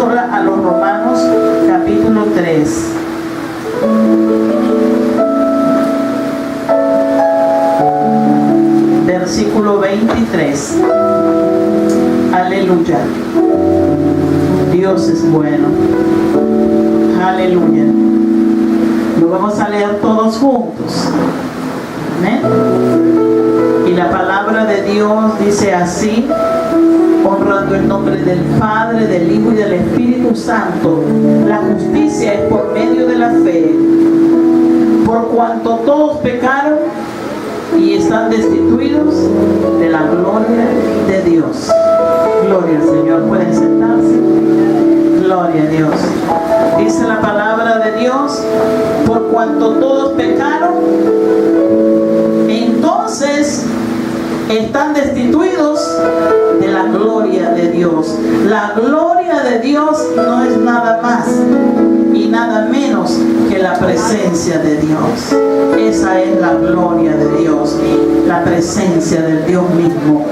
epístola a los Romanos, capítulo 3. Versículo 23. Aleluya. Dios es bueno. Aleluya. Lo vamos a leer todos juntos. Amén. Y la palabra de Dios dice así, honrando el nombre del Padre, del Hijo y del Espíritu Santo. La justicia es por medio de la fe. Por cuanto todos pecaron y están destituidos de la gloria de Dios. Gloria al Señor. ¿Pueden sentarse? Gloria a Dios. Dice la palabra de Dios, por cuanto todos pecaron, entonces están destituidos de la gloria de Dios. La gloria de Dios no es nada más y nada menos que la presencia de Dios. Esa es la gloria de Dios, la presencia del Dios mismo.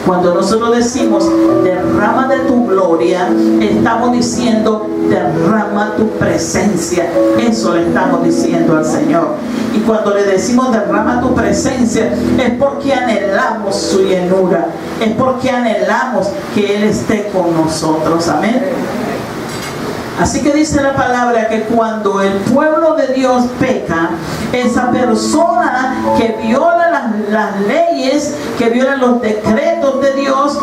Cuando nosotros decimos derrama de tu gloria, estamos diciendo derrama tu presencia. Eso le estamos diciendo al Señor. Y cuando le decimos derrama tu presencia, es porque anhelamos su llenura, es porque anhelamos que Él esté con nosotros. Amén. Así que dice la palabra que cuando el pueblo de Dios peca, esa persona que viola las leyes, que viola los decretos de Dios,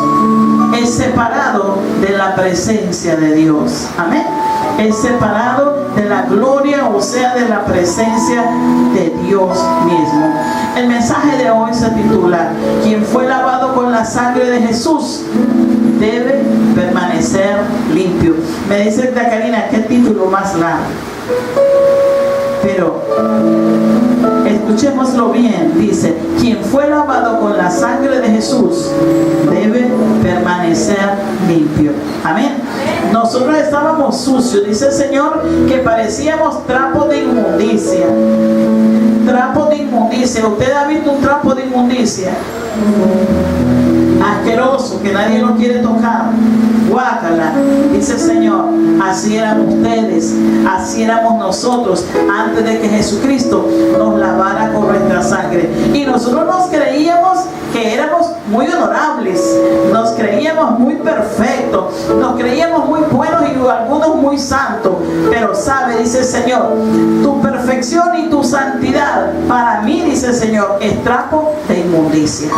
es separado de la presencia de Dios. Amén. Es separado de la gloria, o sea, de la presencia de Dios mismo. El mensaje de hoy se titula: quien fue lavado con la sangre de Jesús debe permanecer limpio. Me dice Karina, ¿qué título más largo? Pero escuchémoslo bien. Dice, quien fue lavado con la sangre de Jesús debe permanecer limpio. Amén. Nosotros estábamos sucios, dice el Señor, que parecíamos trapos de inmundicia. Trapos de inmundicia. ¿Usted ha visto un trapo de inmundicia? Asqueroso, que nadie lo quiere tocar. Guácala, dice el Señor. Así eran ustedes, así éramos nosotros antes de que Jesucristo nos lavara con nuestra sangre. Y nosotros nos creíamos que éramos muy honorables, nos creíamos muy perfectos, nos creíamos muy buenos y algunos muy santos. Pero sabe, dice el Señor, tu perfección y tu santidad para mí, dice el Señor, es trapo de inmundicia.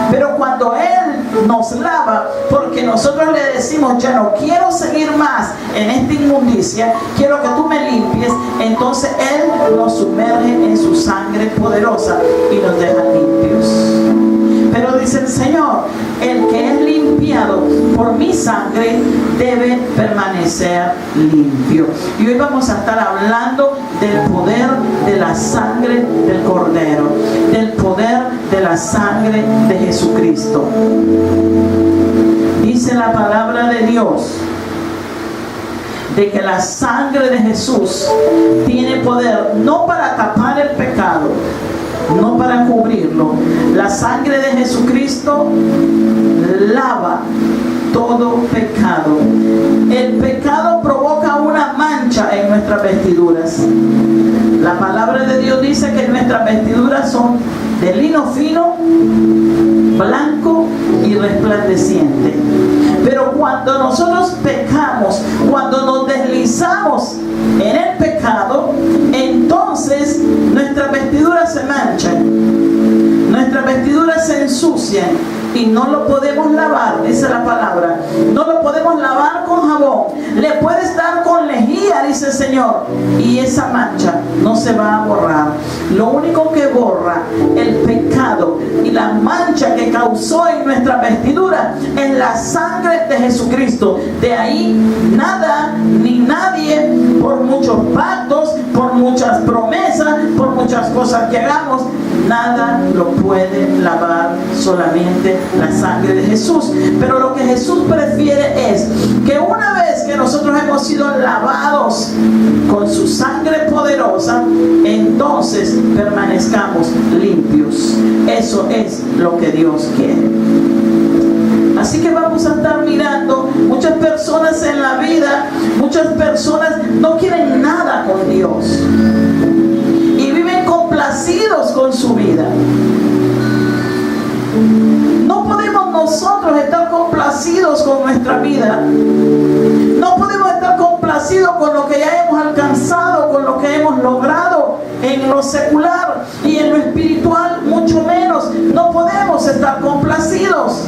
Pero cuando Él nos lava, porque nosotros le decimos, ya no quiero seguir más en esta inmundicia, quiero que tú me limpies, entonces Él nos sumerge en su sangre poderosa y nos deja limpios. Pero dice el Señor, el que es limpiado por mi sangre debe permanecer limpio. Y hoy vamos a estar hablando del poder de la sangre del Cordero, del poder de la sangre de Jesucristo. Dice la palabra de Dios de que la sangre de Jesús tiene poder no para tapar el pecado, no para cubrirlo. La sangre de Jesucristo lava todo pecado. El pecado provoca una mancha en nuestras vestiduras. La palabra de Dios dice que nuestras vestiduras son de lino fino, blanco y resplandeciente. Pero cuando nosotros pecamos, cuando nos deslizamos en el pecado, entonces nuestras vestiduras se manchan, nuestras vestiduras se ensucian y no lo podemos lavar, dice la palabra. No lo podemos lavar con jabón. Le puedes dar con lejía, dice el Señor, y esa mancha no se va a borrar. Lo único que borra el pecado y la mancha que causó en nuestra vestidura es la sangre de Jesucristo. De ahí nada ni nadie, por muchos pactos, por muchas promesas, por muchas cosas que hagamos, nada lo puede lavar, solamente la sangre de Jesús. Pero lo que Jesús prefiere es que una vez que nosotros hemos sido lavados con su sangre poderosa, entonces permanezcamos limpios. Eso es lo que Dios quiere. Así que vamos a estar mirando muchas personas en la vida, muchas personas no quieren nada con Dios y viven complacidos con su vida. No podemos nosotros estar complacidos con nuestra vida. No podemos estar complacidos con lo que ya hemos alcanzado, con lo que hemos logrado en lo secular, y en lo espiritual mucho menos. No podemos estar complacidos.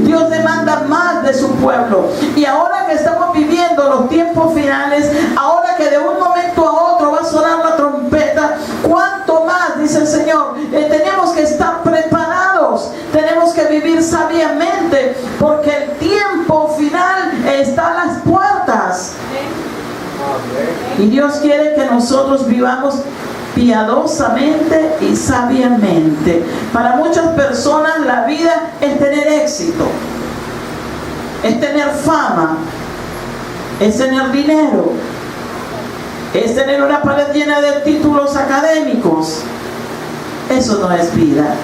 Dios demanda más de su pueblo. Y ahora que estamos viviendo los tiempos finales, ahora que de un momento a otro va a sonar la trompeta, ¿cuánto más, dice el Señor? Tenemos que estar preparados, tenemos que vivir sabiamente, porque el tiempo final está a las puertas. Y Dios quiere que nosotros vivamos piadosamente y sabiamente. Para muchas personas la vida es tener éxito, es tener fama, es tener dinero, es tener una pared llena de títulos académicos. Eso no es vida.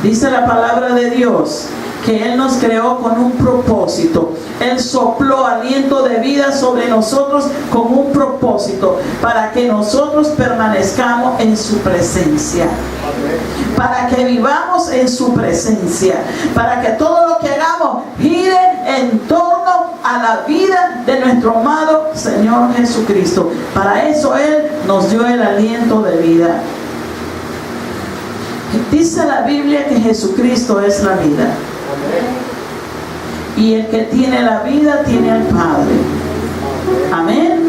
Dice la palabra de Dios que Él nos creó con un propósito. Él sopló aliento de vida sobre nosotros con un propósito, para que nosotros permanezcamos en su presencia, para que vivamos en su presencia, para que todo lo que hagamos gire en torno a la vida de nuestro amado Señor Jesucristo. Para eso Él nos dio el aliento de vida. Dice la Biblia que Jesucristo es la vida. Y el que tiene la vida tiene al Padre. Amén.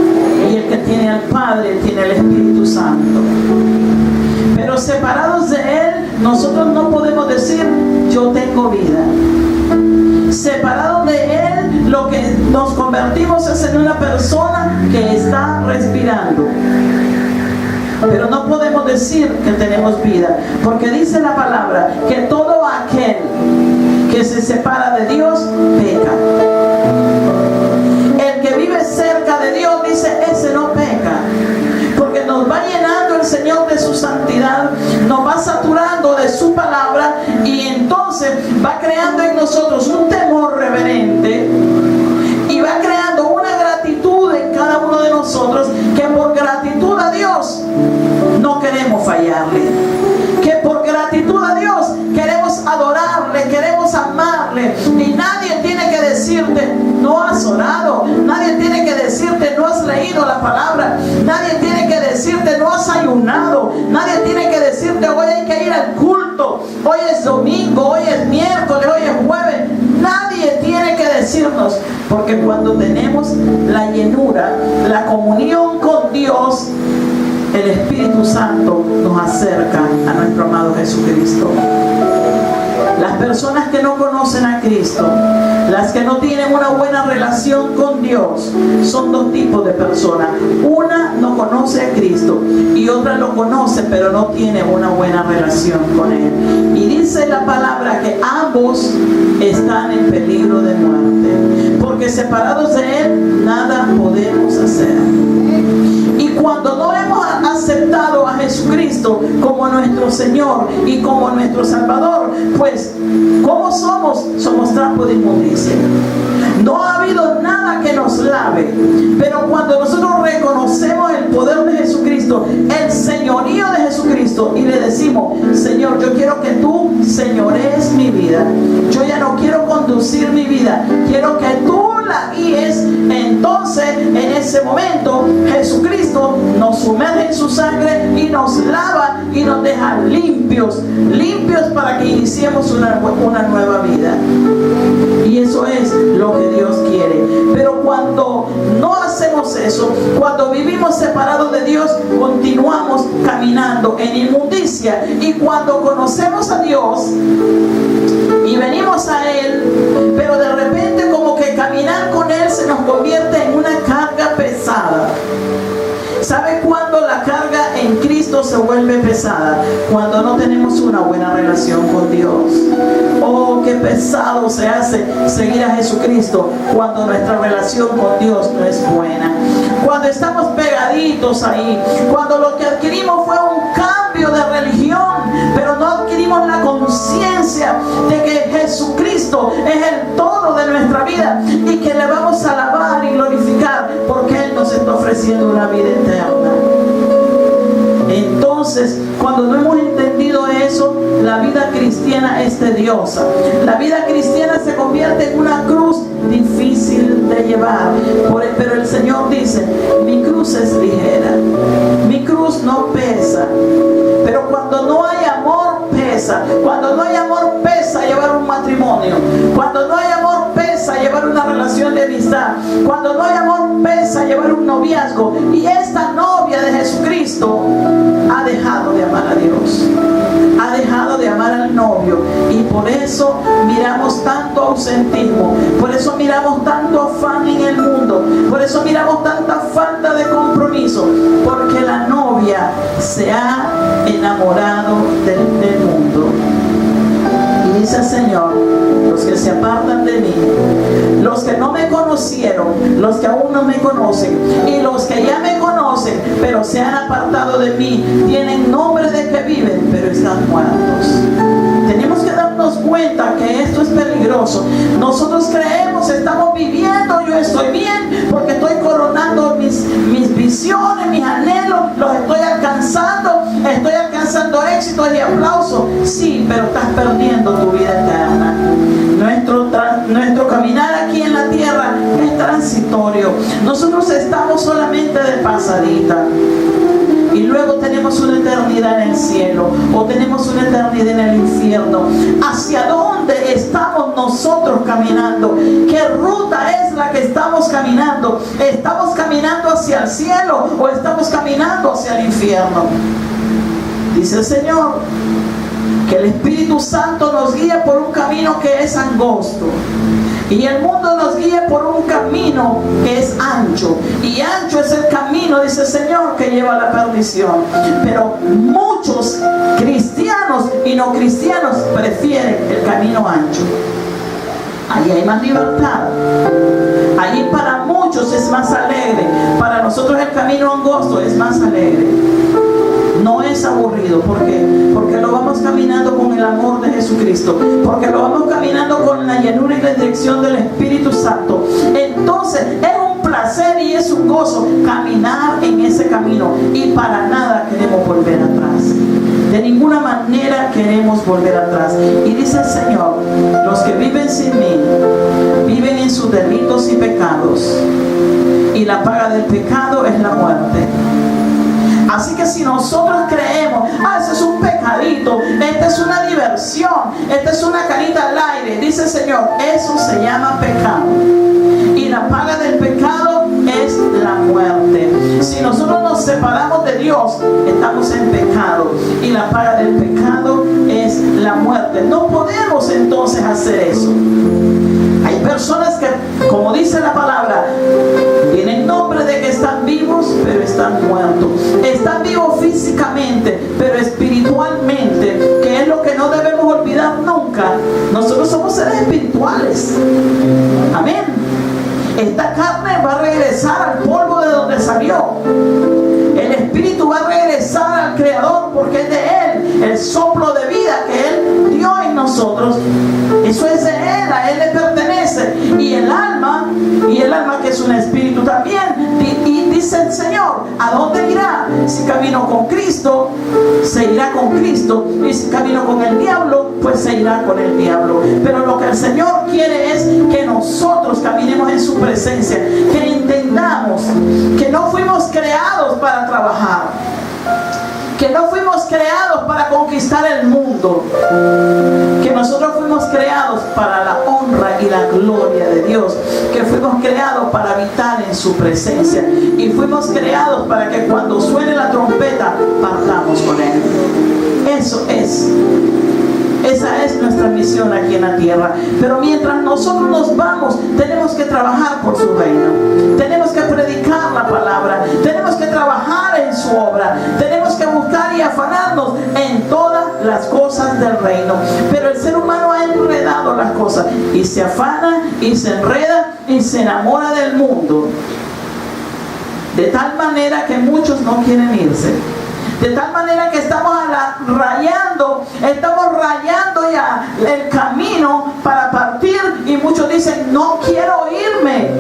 Y el que tiene al Padre tiene el Espíritu Santo. Pero separados de Él, nosotros no podemos decir yo tengo vida. Separados de Él, lo que nos convertimos es en una persona que está respirando. Pero no podemos decir que tenemos vida, porque dice la palabra que todo aquel que se separa de Dios peca. El que vive cerca de Dios, dice, ese no peca, porque nos va llenando el Señor de su santidad, nos va saturando de su palabra, y entonces va creando en nosotros un temor reverente y va creando una gratitud en cada uno de nosotros, que por gratitud a Dios no queremos fallarle, que por gratitud a Dios queremos adorarle, queremos amarle. Y nadie tiene que decirte no has orado, nadie tiene que decirte no has leído la palabra, nadie tiene que decirte no has ayunado, nadie tiene que decirte hoy hay que ir al culto, hoy es domingo, hoy es miércoles, hoy es jueves. Nadie tiene que decirnos, porque cuando tenemos la llenura, la comunión con Dios, el Espíritu Santo nos acerca a nuestro amado Jesucristo. Las personas que no conocen a Cristo, las que no tienen una buena relación con Dios, son dos tipos de personas. Una no conoce a Cristo y otra lo conoce pero no tiene una buena relación con Él. Y dice la palabra que ambos están en peligro de muerte, porque separados de Él nada podemos hacer. Y cuando no hemos aceptado a Jesucristo como nuestro Señor y como nuestro Salvador, pues ¿cómo somos? Somos trapo de inmundicia. No ha habido nada que nos lave. Pero cuando nosotros reconocemos el poder de Jesucristo, el señorío de Jesucristo, y le decimos, Señor, yo quiero que tú señorees mi vida, yo ya no quiero conducir mi vida, quiero que tú la guíes. Entonces en ese momento Jesucristo nos sumerge en su sangre y nos lava y nos deja limpios para que iniciemos una nueva vida. Y eso es lo que Dios quiere. Pero cuando no hacemos eso, cuando vivimos separados de Dios, continuamos caminando en inmundicia. Y cuando conocemos a Dios y venimos a Él, pero de repente como que caminar con Él se nos convierte en una carga pesada. ¿Sabe cuándo la carga en Cristo se vuelve pesada? Cuando no tenemos una buena relación con Dios. Oh, qué pesado se hace seguir a Jesucristo cuando nuestra relación con Dios no es buena. Cuando estamos pegaditos ahí, cuando lo que adquirimos fue un cambio cambio de religión, pero no adquirimos la conciencia de que Jesucristo es el todo de nuestra vida y que le vamos a alabar y glorificar porque Él nos está ofreciendo una vida eterna. Entonces, cuando no hemos entendido eso, la vida cristiana es tediosa. La vida cristiana se convierte en una cruz difícil de llevar. Pero el Señor dice, mi cruz es ligera, mi cruz no pesa. Pero cuando no hay amor, pesa. Cuando no hay amor, pesa llevar un matrimonio. Cuando no hay amor, pesa llevar una relación de amistad. Cuando no hay amor, pesa llevar un noviazgo. Y esta novia de Jesucristo ha dejado de amar a Dios, ha dejado de amar al novio, y por eso miramos tanto ausentismo, por eso miramos tanto afán en el mundo, por eso miramos tanta falta de compromiso, porque la novia se ha enamorado del mundo. Y dice el Señor, los que se apartan de mí, los que no me conocieron, los que aún no me conocen, y los que ya me conocen, pero se han apartado de mí, tienen nombre de que viven, pero están muertos. Tenemos que darnos cuenta que esto es peligroso. Nosotros creemos, estamos viviendo, yo estoy bien, porque estoy coronando mis visiones, mis anhelos, los estoy alcanzando éxitos y aplausos. Sí, pero estás perdiendo tu vida eterna. Nuestro caminar aquí en la tierra es transitorio. Nosotros estamos solamente de pasadita. Y luego tenemos una eternidad en el cielo, o tenemos una eternidad en el infierno. ¿Hacia dónde estamos nosotros caminando? ¿Qué ruta es la que estamos caminando? ¿Estamos caminando hacia el cielo o estamos caminando hacia el infierno? Dice el Señor que el Espíritu Santo nos guía por un camino que es angosto, y el mundo nos guía por un camino que es ancho, y ancho es el camino, dice el Señor, que lleva a la perdición. Pero muchos cristianos y no cristianos prefieren el camino ancho. Allí hay más libertad, allí para muchos es más alegre. Para nosotros el camino angosto es más alegre. No es aburrido. ¿Por qué? Porque lo vamos caminando con el amor de Jesucristo, porque lo vamos caminando con la llenura y la dirección del Espíritu Santo. Entonces es un placer y es un gozo caminar en ese camino, y para nada queremos volver atrás. De ninguna manera queremos volver atrás. Y dice el Señor, los que viven sin mí viven en sus delitos y pecados, y la paga del pecado es la muerte. Así que si nosotros creemos, ese es un pecadito, esta es una diversión, esta es una carita al aire, dice el Señor, eso se llama pecado. Y la paga del pecado es la muerte. Si nosotros nos separamos de Dios, estamos en pecado, y la paga del pecado es la muerte. No podemos entonces hacer eso. Hay personas que, como dice la palabra, tienen nombre de que están vivos, pero están muertos. Están vivos físicamente, pero espiritualmente, que es lo que no debemos olvidar nunca. Nosotros somos seres espirituales. Amén. Esta carne va a regresar al polvo de donde salió. El espíritu va a regresar al Creador, porque es de Él el soplo de vida que Él dio en nosotros. Eso es de Él, a Él le pertenece. Y el alma que es un espíritu también. Y dice el Señor, ¿a dónde irá? Si camino con Cristo, se irá con Cristo. Y si camino con el diablo, pues se irá con el diablo. Pero lo que el Señor quiere es que nosotros caminemos en su presencia, que entendamos que no fuimos creados para trabajar, que no fuimos creados para conquistar el mundo, que nosotros fuimos creados para la honra y la gloria de Dios, que fuimos creados para habitar en su presencia, y fuimos creados para que cuando suene la trompeta partamos con Él. Esa es nuestra misión aquí en la tierra. Pero mientras nosotros nos vamos, tenemos que trabajar por su reino, tenemos que predicar la palabra, tenemos que trabajar en su obra, tenemos que buscar y afanarnos en todas las cosas del reino. Pero el ser humano ha enredado las cosas, y se afana y se enreda y se enamora del mundo, de tal manera que muchos no quieren irse. De tal manera que estamos rayando ya el camino para partir, y muchos dicen: no quiero irme,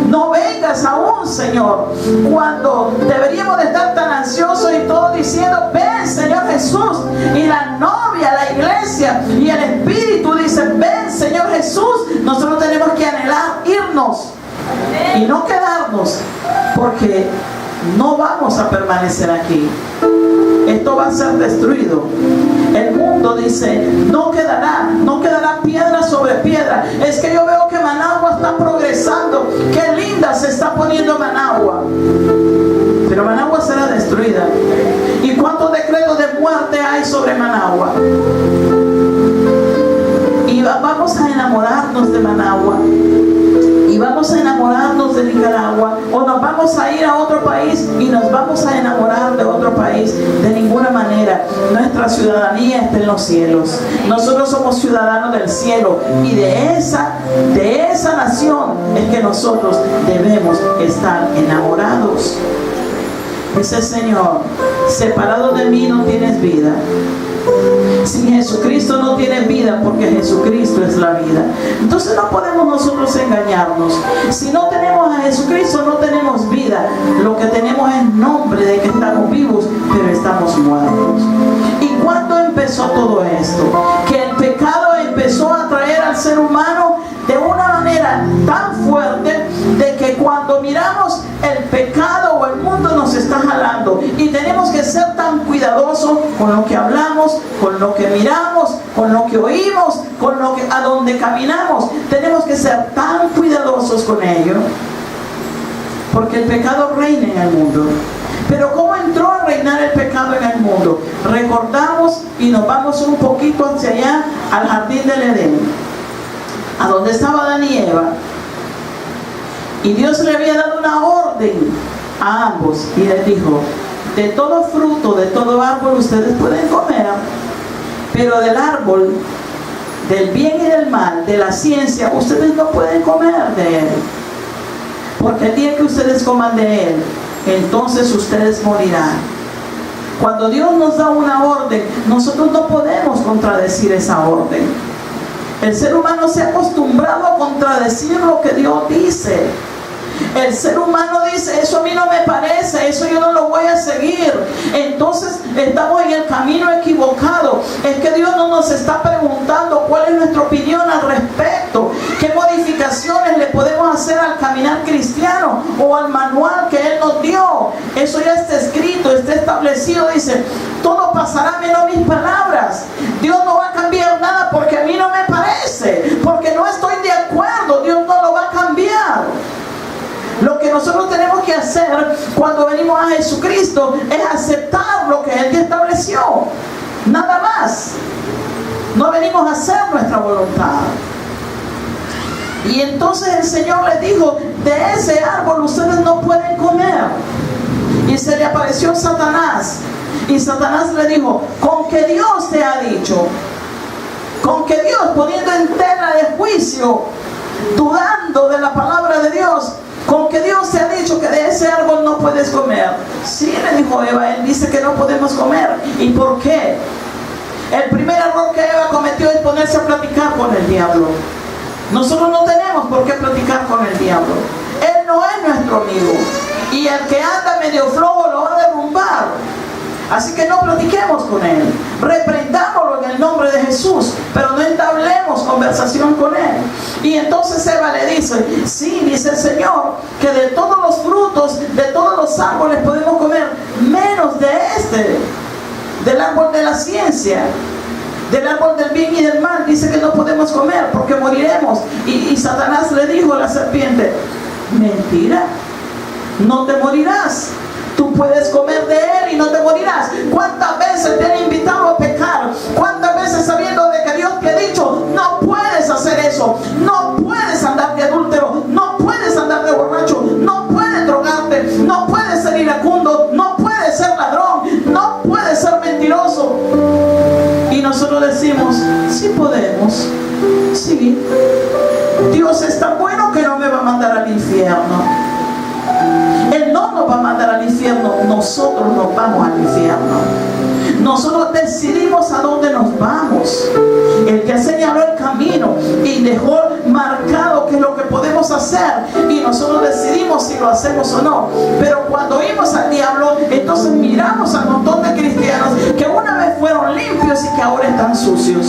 no vengas aún, Señor, cuando deberíamos de estar tan ansiosos y todos diciendo: ven, Señor Jesús. Y la novia, la iglesia y el Espíritu dicen: ven, Señor Jesús. Nosotros tenemos que anhelar irnos y no quedarnos, porque no vamos a permanecer aquí. Esto va a ser destruido. El mundo dice: no quedará piedra sobre piedra. Es que yo veo que Managua está progresando, qué linda se está poniendo Managua, pero Managua será destruida. ¿Y cuántos decretos de muerte hay sobre Managua? Y vamos a enamorarnos de Managua, y vamos a enamorarnos de Nicaragua, o nos vamos a ir a otro país y nos vamos a enamorar de otro país. De ninguna manera. Nuestra ciudadanía está en los cielos. Nosotros somos ciudadanos del cielo, y de esa nación es que nosotros debemos estar enamorados. Dice el Señor: separado de mí no tienes vida. Sin Jesucristo no tienes vida, porque Jesucristo es la vida. Entonces no podemos nosotros engañarnos. Si no tenemos a Jesucristo, no tenemos vida. Lo que tenemos es nombre de que estamos vivos, pero estamos muertos. ¿Y cuándo empezó todo esto? Que el pecado empezó a traer al ser humano de una manera tan fuerte, de que cuando miramos el pecado o el mundo nos está jalando, y tenemos que ser tan cuidadosos con lo que hablamos, con lo que miramos, con lo que oímos, a donde caminamos. Tenemos que ser tan cuidadosos con ello, porque el pecado reina en el mundo. Pero ¿cómo entró a reinar el pecado en el mundo? Recordamos y nos vamos un poquito hacia allá, al jardín del Edén, a donde estaba Adán y Eva. Y Dios le había dado una orden a ambos, y les dijo: de todo fruto, de todo árbol ustedes pueden comer, pero del árbol del bien y del mal, de la ciencia, ustedes no pueden comer de él, porque el día que ustedes coman de él, entonces ustedes morirán. Cuando Dios nos da una orden, nosotros no podemos contradecir esa orden. El ser humano se ha acostumbrado a contradecir lo que Dios dice. El ser humano dice: eso a mí no me parece, eso yo no lo voy a seguir. Entonces estamos en el camino equivocado. Es que Dios no nos está preguntando cuál es nuestra opinión al respecto, qué modificaciones le podemos hacer al caminar cristiano o al manual que Él nos dio. Eso ya está escrito, está establecido. Dice: todo pasará menos mis palabras. Dios no va a cambiar nada porque a mí no me parece, porque no estoy de acuerdo. Dios no lo va a cambiar. Lo que nosotros tenemos que hacer cuando venimos a Jesucristo es aceptar lo que Él ya estableció. Nada más. No venimos a hacer nuestra voluntad. Y entonces el Señor les dijo: de ese árbol ustedes no pueden comer. Y se le apareció Satanás. Y Satanás le dijo: con que Dios te ha dicho, con que Dios, poniendo en tela de juicio, dudando de la palabra de Dios, con que Dios te ha dicho que de ese árbol no puedes comer. Sí, le dijo Eva, Él dice que no podemos comer. ¿Y por qué? El primer error que Eva cometió es ponerse a platicar con el diablo. Nosotros no tenemos por qué platicar con el diablo. Él no es nuestro amigo, y el que anda medio flojo lo va a derrumbar. Así que no platiquemos con él, reprendámoslo en el nombre de Jesús, pero no entablemos conversación con él. Y entonces Eva le dice: sí, dice el Señor, que de todos los frutos, de todos los árboles podemos comer, menos de este, del árbol de la ciencia, del árbol del bien y del mal. Dice que no podemos comer porque moriremos. Y Satanás le dijo a la serpiente: mentira, no te morirás. Tú puedes comer de él y no te morirás. ¿Cuántas veces te han invitado a pecar? ¿Cuántas veces, sabiendo de que Dios te ha dicho: no puedes hacer eso, no puedes andar de adúltero, no puedes andar de borracho, no puedes drogarte, no puedes ser iracundo, no puedes ser ladrón, no puedes ser mentiroso? Y nosotros decimos: sí podemos, sí, Dios es tan bueno que no me va a mandar al infierno. Él no nos va a mandar al infierno, nosotros nos vamos al infierno. Nosotros decidimos a dónde nos vamos. El que señaló el camino y dejó marcado qué es lo que podemos hacer, y nosotros decidimos si lo hacemos o no. Pero cuando oímos al diablo, entonces miramos al montón de cristianos que una vez fueron limpios y que ahora están sucios.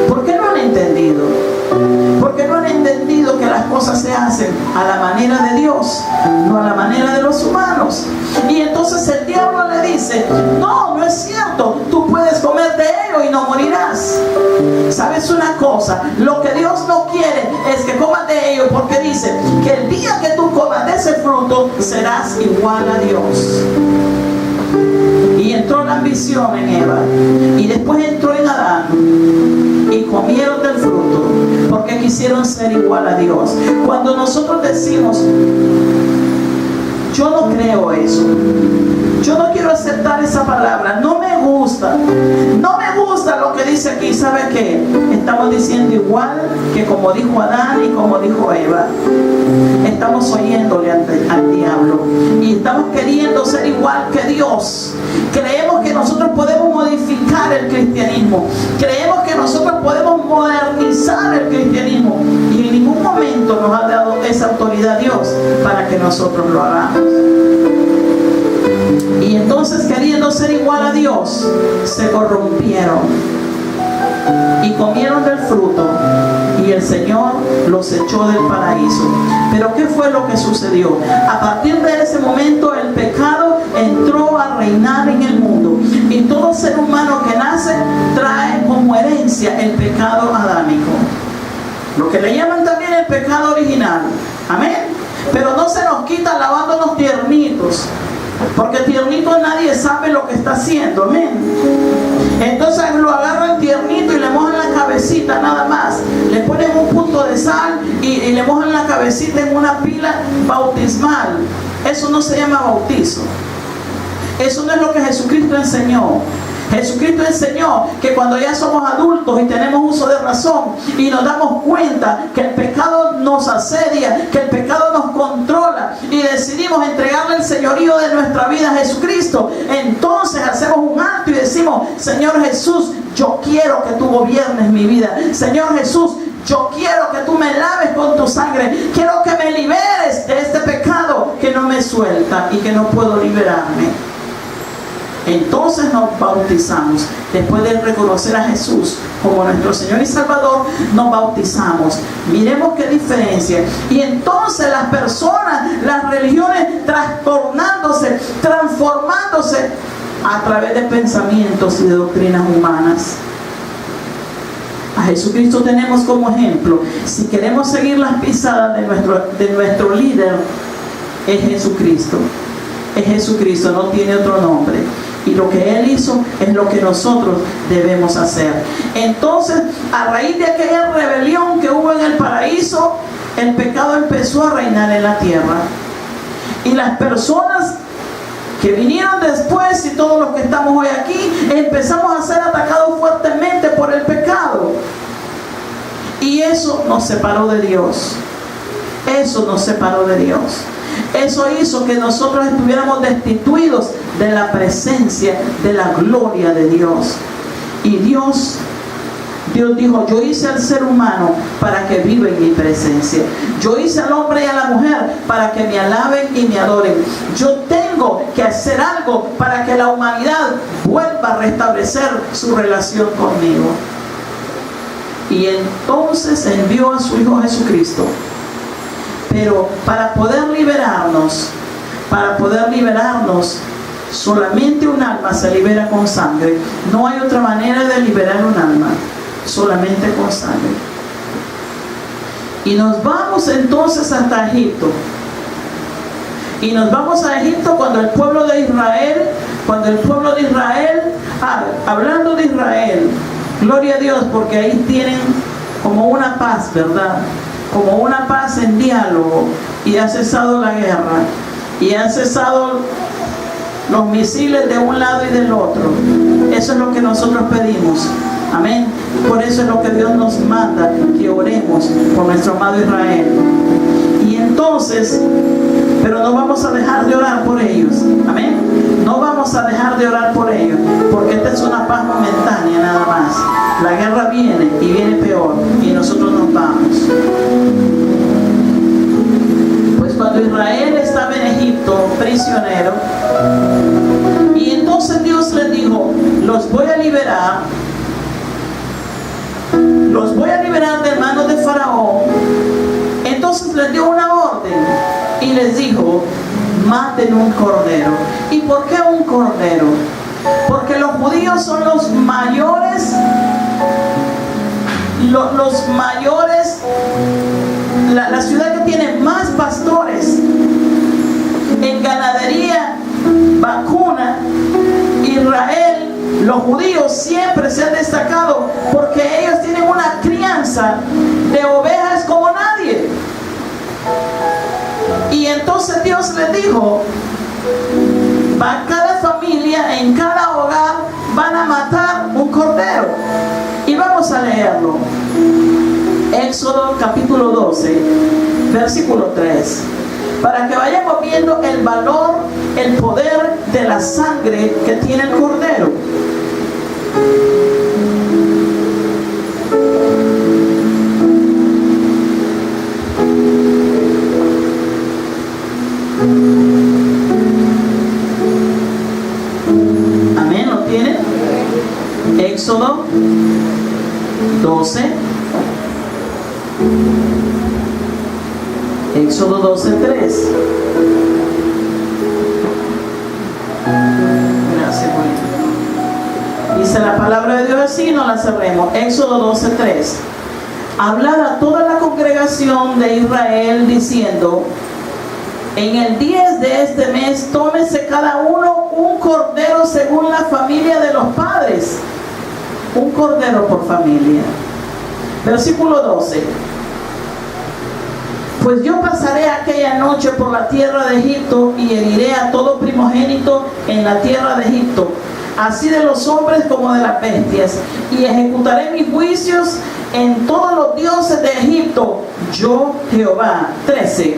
¿Por qué no han entendido? Porque no han entendido que las cosas se hacen a la manera de Dios, no a la manera de los humanos. Y entonces el diablo le dice: no, no es cierto, tú puedes comer de ello y no morirás. ¿Sabes una cosa? Lo que Dios no quiere es que comas de ello, porque dice que el día que tú comas de ese fruto serás igual a Dios. Y entró la ambición en Eva, y después entró en Adán, y comieron del fruto porque quisieron ser igual a Dios. Cuando nosotros decimos: yo no creo eso, yo no quiero aceptar esa palabra, no me gusta lo que dice aquí, ¿sabe qué? Estamos diciendo igual que como dijo Adán y como dijo Eva. Estamos oyéndole al diablo y estamos queriendo ser igual que Dios. Creemos que nosotros podemos modificar el cristianismo, creemos que nosotros podemos modernizar el cristianismo, y en ningún momento nos ha dado esa autoridad Dios para que nosotros lo hagamos. Y entonces, queriendo ser igual a Dios, se corrompieron y comieron del fruto, y el Señor los echó del paraíso. Pero ¿qué fue lo que sucedió? A partir de ese momento el pecado entró a reinar en el mundo, y todo ser humano que nace trae como herencia el pecado adámico, lo que le llaman también el pecado original. Amén. Pero no se nos quita lavándonos tiernitos, porque tiernito nadie sabe lo que está haciendo. Amén. Entonces lo agarran tiernito y le mojan la cabecita nada más, le ponen un punto de sal y le mojan la cabecita en una pila bautismal. Eso no se llama bautizo. Eso no es lo que Jesucristo enseñó. Jesucristo enseñó que cuando ya somos adultos y tenemos uso de razón y nos damos cuenta que el pecado nos asedia, que el pecado nos controla, y decidimos entregarle el señorío de nuestra vida a Jesucristo, entonces hacemos un alto y decimos: Señor Jesús, yo quiero que tú gobiernes mi vida. Señor Jesús, yo quiero que tú me laves con tu sangre. Quiero que me liberes de este pecado que no me suelta y que no puedo liberarme. Entonces nos bautizamos. Después de reconocer a Jesús como nuestro Señor y Salvador, nos bautizamos. Miremos qué diferencia. Y entonces las personas, las religiones, trastornándose, transformándose a través de pensamientos y de doctrinas humanas. A Jesucristo tenemos como ejemplo. Si queremos seguir las pisadas de nuestro líder, es Jesucristo. Es Jesucristo, no tiene otro nombre. Y lo que Él hizo es lo que nosotros debemos hacer. Entonces, a raíz de aquella rebelión que hubo en el paraíso, el pecado empezó a reinar en la tierra. Y las personas que vinieron después, y todos los que estamos hoy aquí, empezamos a ser atacados fuertemente por el pecado. Y eso nos separó de Dios. Eso nos separó de Dios. Eso hizo que nosotros estuviéramos destituidos de la presencia, de la gloria de Dios. Y Dios dijo: yo hice al ser humano para que viva en mi presencia. Yo hice al hombre y a la mujer para que me alaben y me adoren. Yo tengo que hacer algo para que la humanidad vuelva a restablecer su relación conmigo. Y entonces envió a su Hijo Jesucristo. Pero para poder liberarnos, solamente un alma se libera con sangre. No hay otra manera de liberar un alma, solamente con sangre. Y nos vamos entonces hasta Egipto. Y nos vamos a Egipto cuando el pueblo de Israel, hablando de Israel, gloria a Dios, porque ahí tienen como una paz, ¿verdad? Como una paz en diálogo, y ha cesado la guerra, y han cesado los misiles de un lado y del otro. Eso es lo que nosotros pedimos. Amén. Por eso es lo que Dios nos manda, que oremos por nuestro amado Israel. Y entonces Pero no vamos a dejar de orar por ellos. Amén. No vamos a dejar de orar por ellos, porque esta es una paz momentánea nada más. La guerra viene y viene peor, y nosotros nos vamos. Pues cuando Israel estaba en Egipto prisionero, y entonces Dios les dijo: los voy a liberar de manos de Faraón. Entonces les dio una orden y les dijo: maten un cordero. ¿Y por qué un cordero? Porque los judíos son los mayores, la ciudad que tiene más pastores en ganadería vacuna. Israel, los judíos siempre se han destacado porque ellos tienen una crianza de ovejas como nadie. Y entonces Dios les dijo: va cada familia, en cada hogar van a matar un cordero. Y vamos a leerlo. Éxodo capítulo 12, versículo 3. Para que vayamos viendo el valor, el poder de la sangre que tiene el cordero. Amén, ¿lo tienen? Éxodo 12. Éxodo 12:3. Gracias, Juan. Dice la palabra de Dios así, no la cerremos. Éxodo 12:3. Hablad a toda la congregación de Israel diciendo: en el 10 de este mes tómese cada uno un cordero según la familia de los padres. Un cordero por familia. Versículo 12. Pues yo pasaré aquella noche por la tierra de Egipto y heriré a todo primogénito en la tierra de Egipto, así de los hombres como de las bestias, y ejecutaré mis juicios en todos los dioses de Egipto, yo Jehová. 13.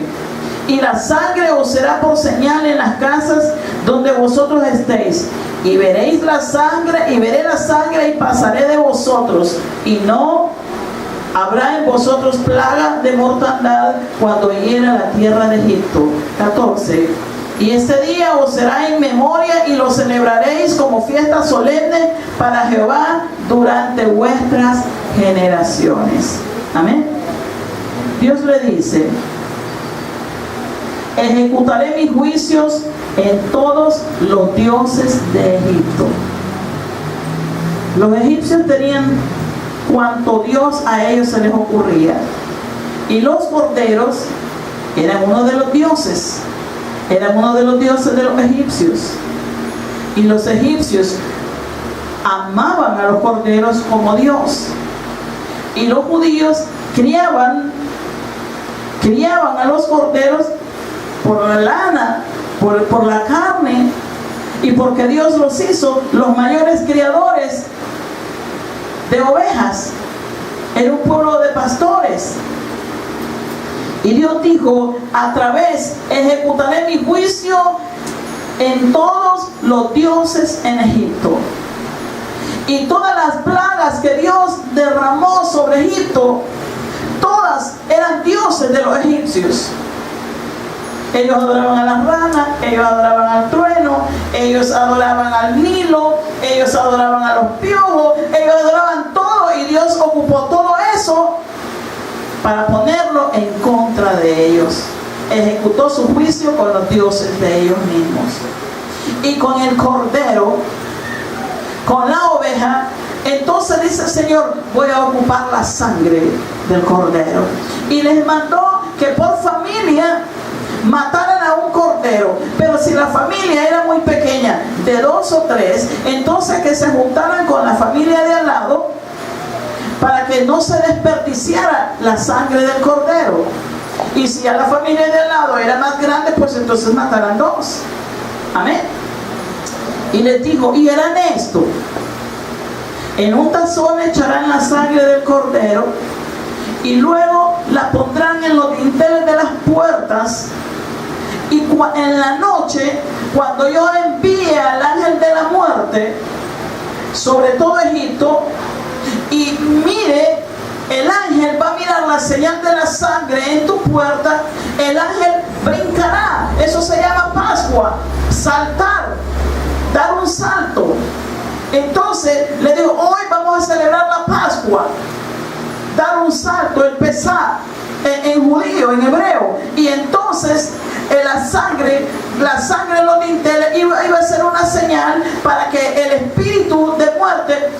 Y la sangre os será por señal en las casas donde vosotros estéis, y veréis la sangre, y veré la sangre, y pasaré de vosotros, y no habrá en vosotros plaga de mortandad cuando hiera la tierra de Egipto. 14. Y este día os será en memoria y lo celebraréis como fiesta solemne para Jehová durante vuestras generaciones. Amén. Dios le dice: ejecutaré mis juicios en todos los dioses de Egipto. Los egipcios tenían cuanto Dios a ellos se les ocurría, y los corderos eran uno de los dioses, de los egipcios, y los egipcios amaban a los corderos como Dios, y los judíos criaban a los corderos por la lana, por la carne, y porque Dios los hizo los mayores criadores de ovejas. Era un pueblo de pastores. Y Dios dijo: ejecutaré mi juicio en todos los dioses en Egipto. Y todas las plagas que Dios derramó sobre Egipto, todas eran dioses de los egipcios. Ellos adoraban a las ranas, ellos adoraban al trueno, ellos adoraban al Nilo, ellos adoraban a los piojos, ellos adoraban todo, y Dios ocupó todo eso para ponerlo en contra de ellos. Ejecutó su juicio con los dioses de ellos mismos. Y con el cordero, con la oveja, entonces dice el Señor: voy a ocupar la sangre del cordero. Y les mandó que por familia mataran a un cordero, pero si la familia era muy pequeña, de 2 o 3, entonces que se juntaran con la familia de al lado para que no se desperdiciara la sangre del cordero. Y si a la familia de al lado era más grande, pues entonces matarán 2. Amén. Y les dijo: y harán esto: en un tazón echarán la sangre del cordero, y luego la pondrán en los dinteles de las puertas Y en la noche, cuando yo envíe al ángel de la muerte sobre todo Egipto, y mire, el ángel va a mirar la señal de la sangre en tu puerta, el ángel brincará. Eso se llama Pascua, saltar, dar un salto. Entonces le digo, hoy vamos a celebrar la Pascua, dar un salto, el Pesá, en judío, en hebreo. Y entonces la sangre en los dinteles iba a ser una señal para que el espíritu de muerte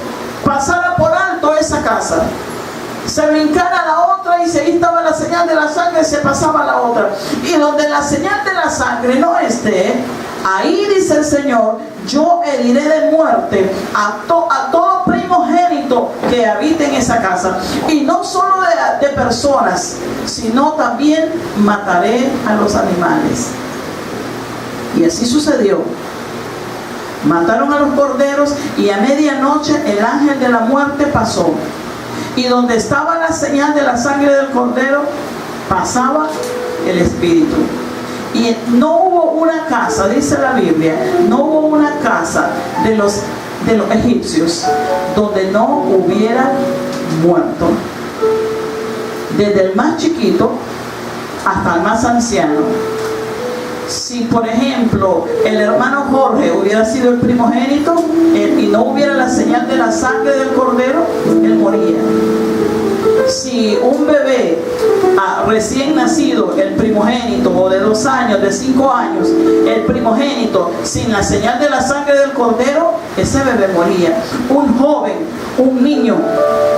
pasara por alto esa casa, se brincara a la otra, y si ahí estaba la señal de la sangre, se pasaba a la otra. Y donde la señal de la sangre no esté, ahí dice el Señor, yo heriré de muerte a todo primogénito que habite en esa casa. Y no solo de personas, sino también mataré a los animales. Y así sucedió. Mataron a los corderos, y a medianoche el ángel de la muerte pasó. Y donde estaba la señal de la sangre del cordero, pasaba el espíritu. Y no hubo una casa, dice la Biblia, no hubo una casa de los egipcios donde no hubiera muerto. Desde el más chiquito hasta el más anciano. Si por ejemplo el hermano Jorge hubiera sido el primogénito y no hubiera la señal de la sangre del cordero, él moría. Si un bebé recién nacido, el primogénito, o de 2 años, de 5 años, el primogénito, sin la señal de la sangre del cordero, ese bebé moría. Un joven, un niño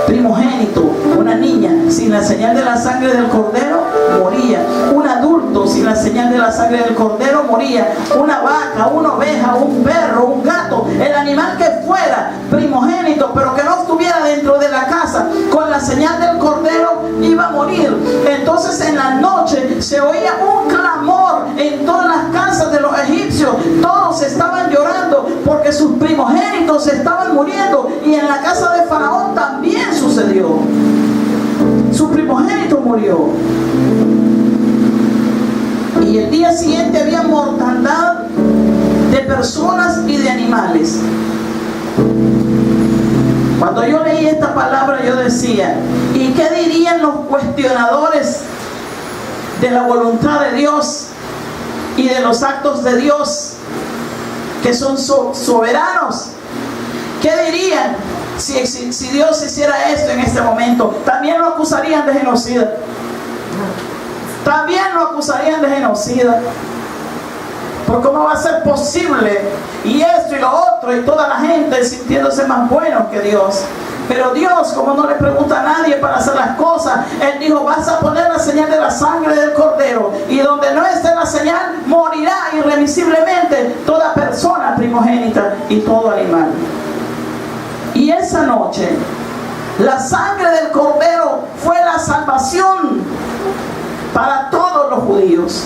primogénito, una niña, sin la señal de la sangre del cordero, moría. Un adulto sin la señal de la sangre del cordero, moría. Una vaca, una oveja, un perro, un gato, el animal que fuera primogénito, pero que no estuviera dentro de la casa con la señal del cordero, iba a morir. Entonces en la noche se oía un clamor en todas las casas de los egipcios. Todos estaban llorando porque sus primogénitos estaban muriendo, y en la casa de Faraón también sucedió. Su primogénito murió. Y el día siguiente había mortandad de personas y de animales. Cuando yo leí esta palabra, yo decía, ¿y qué dirían los cuestionadores de la voluntad de Dios y de los actos de Dios, que son soberanos? ¿Qué dirían si Dios hiciera esto en este momento? También lo acusarían de genocida. También lo acusarían de genocida. ¿Por cómo va a ser posible? Y esto y lo otro, y toda la gente sintiéndose más buenos que Dios. Pero Dios, como no le pregunta a nadie para hacer las cosas, Él dijo, vas a poner la señal de la sangre del cordero, y donde no esté la señal, morirá irremisiblemente toda persona primogénita y todo animal. Y esa noche, la sangre del cordero fue la salvación para todos los judíos.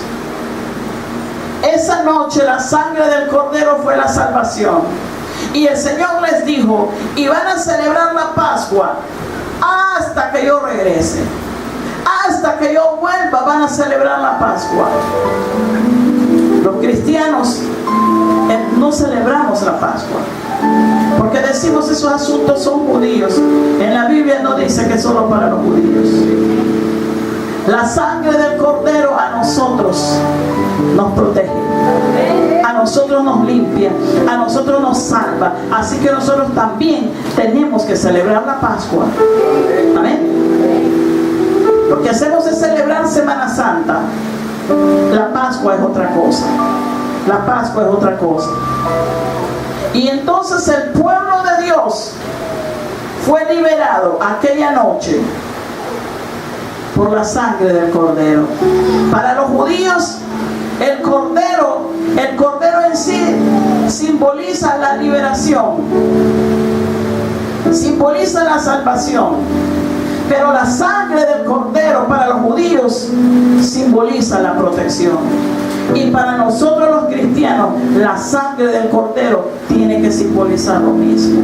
Esa noche la sangre del cordero fue la salvación. Y el Señor les dijo, y van a celebrar la Pascua hasta que yo regrese. Hasta que yo vuelva van a celebrar la Pascua. Los cristianos no celebramos la Pascua, porque decimos esos asuntos son judíos. En la Biblia no dice que es solo para los judíos. La sangre del cordero a nosotros nos protege, a nosotros nos limpia, a nosotros nos salva. Así que nosotros también tenemos que celebrar la Pascua. Amén. Lo que hacemos es celebrar Semana Santa. La Pascua es otra cosa. La Pascua es otra cosa. Y entonces el pueblo de Dios fue liberado aquella noche por la sangre del cordero. Para los judíos, el cordero en sí simboliza la liberación, simboliza la salvación. Pero la sangre del cordero para los judíos simboliza la protección. Y para nosotros los cristianos, la sangre del cordero tiene que simbolizar lo mismo.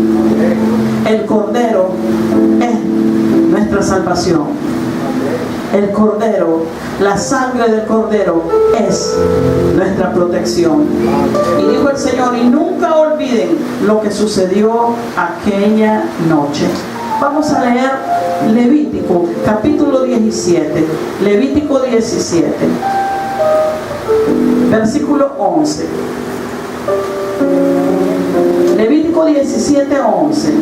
El cordero es nuestra salvación. el Cordero, la sangre del Cordero es nuestra protección. Y dijo el Señor, y nunca olviden lo que sucedió aquella noche. Vamos a leer Levítico, capítulo 17. Levítico 17, versículo 11. Levítico 17, 11.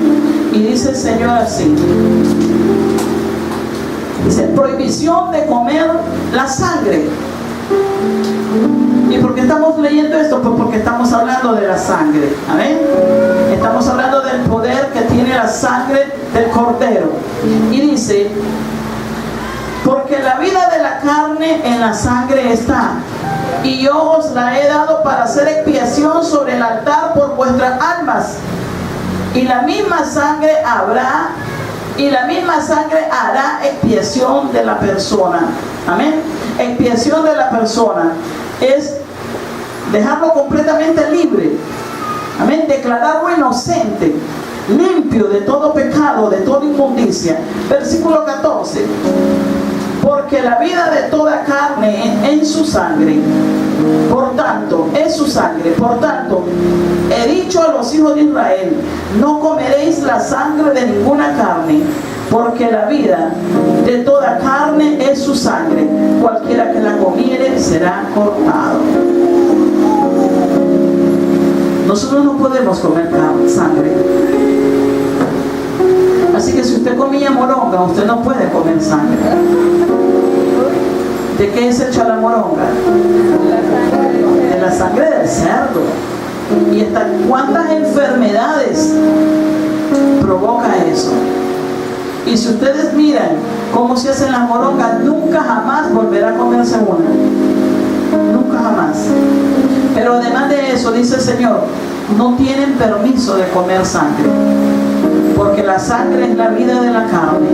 Y dice el Señor así. Dice, prohibición de comer la sangre. ¿Y por qué estamos leyendo esto? Pues porque estamos hablando de la sangre. ¿Amén? Estamos hablando del poder que tiene la sangre del Cordero. Y dice, porque la vida de la carne en la sangre está, y yo os la he dado para hacer expiación sobre el altar por vuestras almas. Y la misma sangre habrá, y la misma sangre hará expiación de la persona. Amén. Expiación de la persona es dejarlo completamente libre. Amén. Declararlo inocente, limpio de todo pecado, de toda inmundicia. Versículo 14. Porque la vida de toda carne en su sangre, por tanto, es su sangre. Por tanto, he dicho a los hijos de Israel, no comeréis la sangre de ninguna carne, porque la vida de toda carne es su sangre. Cualquiera que la comiere será cortado. Nosotros no podemos comer sangre. Así que si usted comía moronga, usted no puede comer sangre. ¿De qué es hecha la moronga? De la sangre del cerdo. ¿Y hasta cuántas enfermedades provoca eso? Y si ustedes miran cómo se hacen las morongas, nunca jamás volverá a comerse una. Nunca jamás. Pero además de eso, dice el Señor, no tienen permiso de comer sangre. Porque la sangre es la vida de la carne.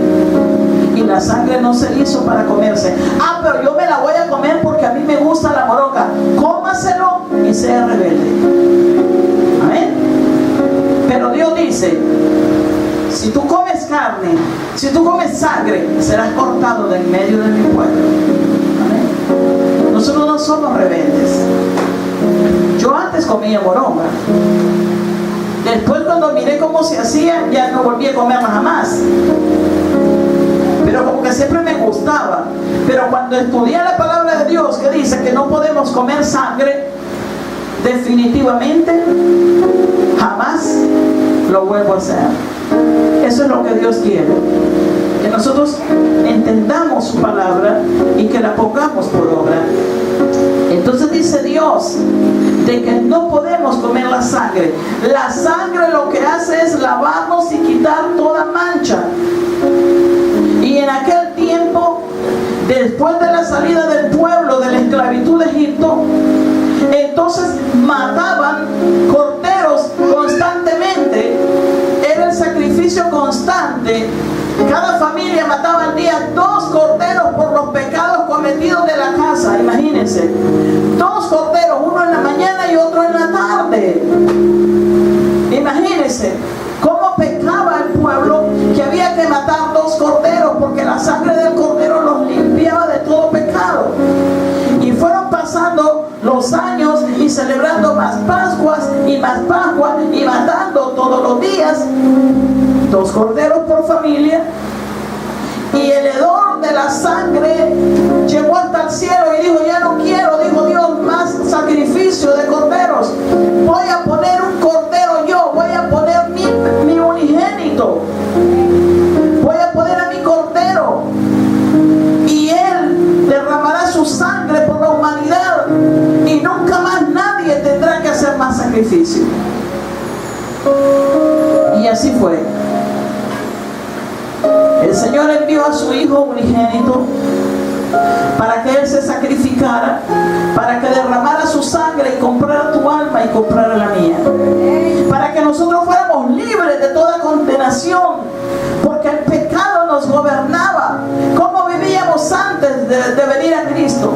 Y la sangre no se hizo para comerse. Ah, pero yo me la voy a comer porque a mí me gusta la moronga. Cómaselo y sea rebelde. Amén. Pero Dios dice, si tú comes carne, si tú comes sangre, serás cortado del medio de mi pueblo. Amén. Nosotros no somos rebeldes. Yo antes comía moronga. Después cuando miré cómo se hacía, ya no volví a comerla jamás. Pero como que siempre me gustaba. Pero cuando estudié la palabra de Dios, que dice que no podemos comer sangre, definitivamente jamás lo vuelvo a hacer. Eso es lo que Dios quiere, que nosotros entendamos su palabra y que la pongamos por obra. Entonces dice Dios de que no podemos comer la sangre. La sangre lo que hace es lavarnos y quitar toda mancha. Y en aquel tiempo, después de la salida del pueblo de la esclavitud de Egipto, entonces mataban corderos constantemente. Era el sacrificio constante. Cada familia mataba al día 2 corderos por los pecados cometidos de la casa. Imagínense, 2 corderos, uno en la mañana y otro en la tarde. Imagínense cómo pecaba el pueblo, que había que matar 2 corderos porque la sangre del cordero los limpiaba de todo pecado. Y fueron pasando los años y celebrando más Pascuas y matando todos los días 2 corderos por familia. Y el hedor de la sangre llegó hasta el cielo y dijo, ya no quiero, dijo Dios, más sacrificio de corderos. Voy a poner un cordero yo, voy a poner mi unigénito. Voy a poner a mi cordero. Y él derramará su sangre por la humanidad. Y nunca más nadie tendrá que hacer más sacrificio. Y así fue. El Señor envió a su Hijo unigénito para que Él se sacrificara, para que derramara su sangre y comprara tu alma y comprara la mía, para que nosotros fuéramos libres de toda condenación, porque el pecado nos gobernaba. ¿Cómo vivíamos antes de venir a Cristo?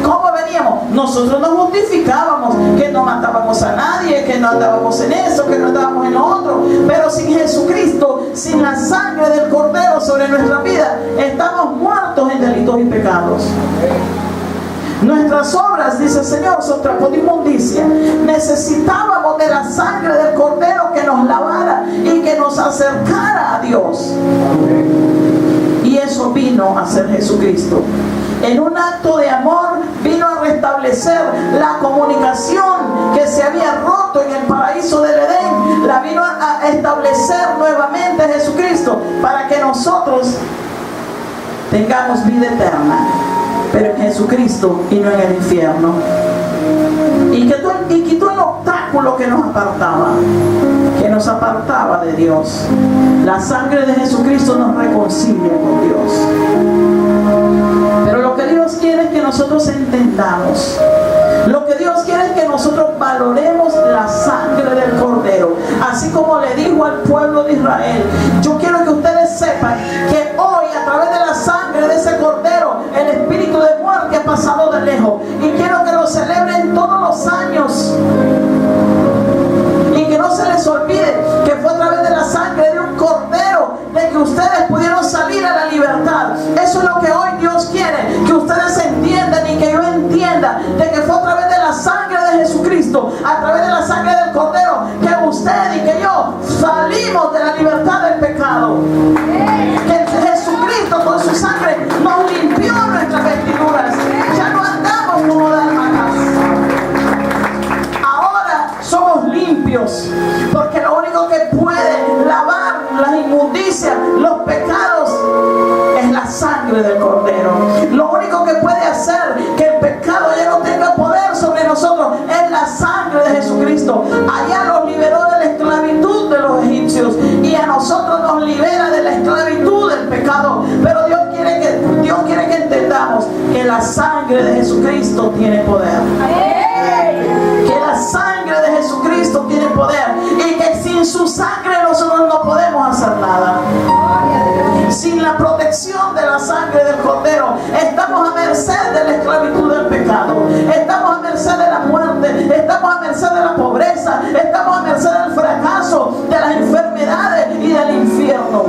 ¿Cómo veníamos? Nosotros nos justificábamos que no matábamos a nadie, que no andábamos en eso, que no andábamos en lo otro. Pero sin Jesucristo, sin la sangre del Cordero sobre nuestra vida, estamos muertos en delitos y pecados. Nuestras obras, dice el Señor, son trapo de inmundicia. Necesitábamos de la sangre del Cordero que nos lavara y que nos acercara a Dios. Y eso vino a ser Jesucristo. En un acto de amor vino a restablecer la comunicación que se había roto en el paraíso del Edén. La vino a establecer nuevamente Jesucristo para que nosotros tengamos vida eterna, pero en Jesucristo y no en el infierno. Y quitó el obstáculo que nos apartaba de Dios. La sangre de Jesucristo nos reconcilia con Dios. Pero lo que Dios quiere es que nosotros entendamos. Lo que Dios quiere es que nosotros valoremos la sangre del Cordero. Así como le dijo al pueblo de Israel, yo quiero que ustedes sepan que hoy, a través de la sangre de ese Cordero, el espíritu de muerte ha pasado de lejos. Y quiero que lo celebren todos los años. Y que no se les olvide que fue a través de la sangre de un Cordero de que ustedes pudieron salir a la libertad. Eso es lo que hoy Dios quiere, que ustedes entiendan y que yo entienda de que fue a través de la sangre de Jesucristo, a través de la sangre del Cordero, que usted y que yo salimos de la libertad del pecado. Que Jesucristo con su sangre nos limpió nuestras vestiduras. Ya no andamos como dálmatas. Ahora somos limpios, porque lo único que puede lavar las inmundicias, los pecados, es la sangre del Cordero. Lo único que puede hacer que el pecado ya no tenga poder sobre nosotros es la sangre de Jesucristo. Allá los liberó de la esclavitud de los egipcios y a nosotros nos libera de la esclavitud del pecado. Pero Dios quiere que entendamos que la sangre de Jesucristo tiene poder. Que la sangre de Jesucristo tiene poder y que sin su sangre nosotros no podemos hacer nada. Sin la protección de la sangre del Cordero estamos a merced de la esclavitud del pecado, estamos a merced de la muerte, estamos a merced de la pobreza, estamos a merced del fracaso, de las enfermedades y del infierno.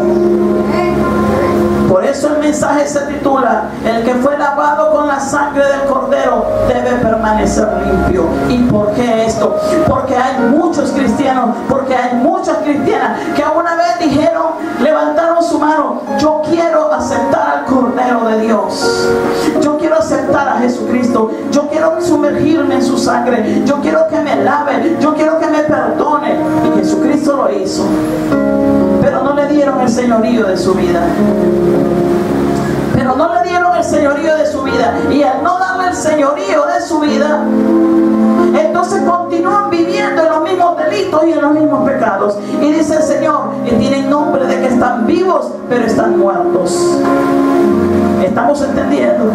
Por eso el mensaje se titula: el que fue lavado con la sangre del Cordero debe permanecer limpio. ¿Y por qué esto? Porque hay muchos cristianos, porque hay muchas cristianas que una vez dijeron, levantaron su mano: yo quiero aceptar al Cordero de Dios, yo quiero aceptar a Jesucristo, yo quiero sumergirme en su sangre, yo quiero que me lave, yo quiero que me perdone. Y Jesucristo lo hizo, pero no le dieron el señorío de su vida. Pero no le dieron el señorío de su vida. Y al no darle el señorío de su vida, entonces continúan viviendo en los mismos delitos y en los mismos pecados. Y dice el Señor, que tienen nombre de que están vivos, pero están muertos. ¿Estamos entendiendo?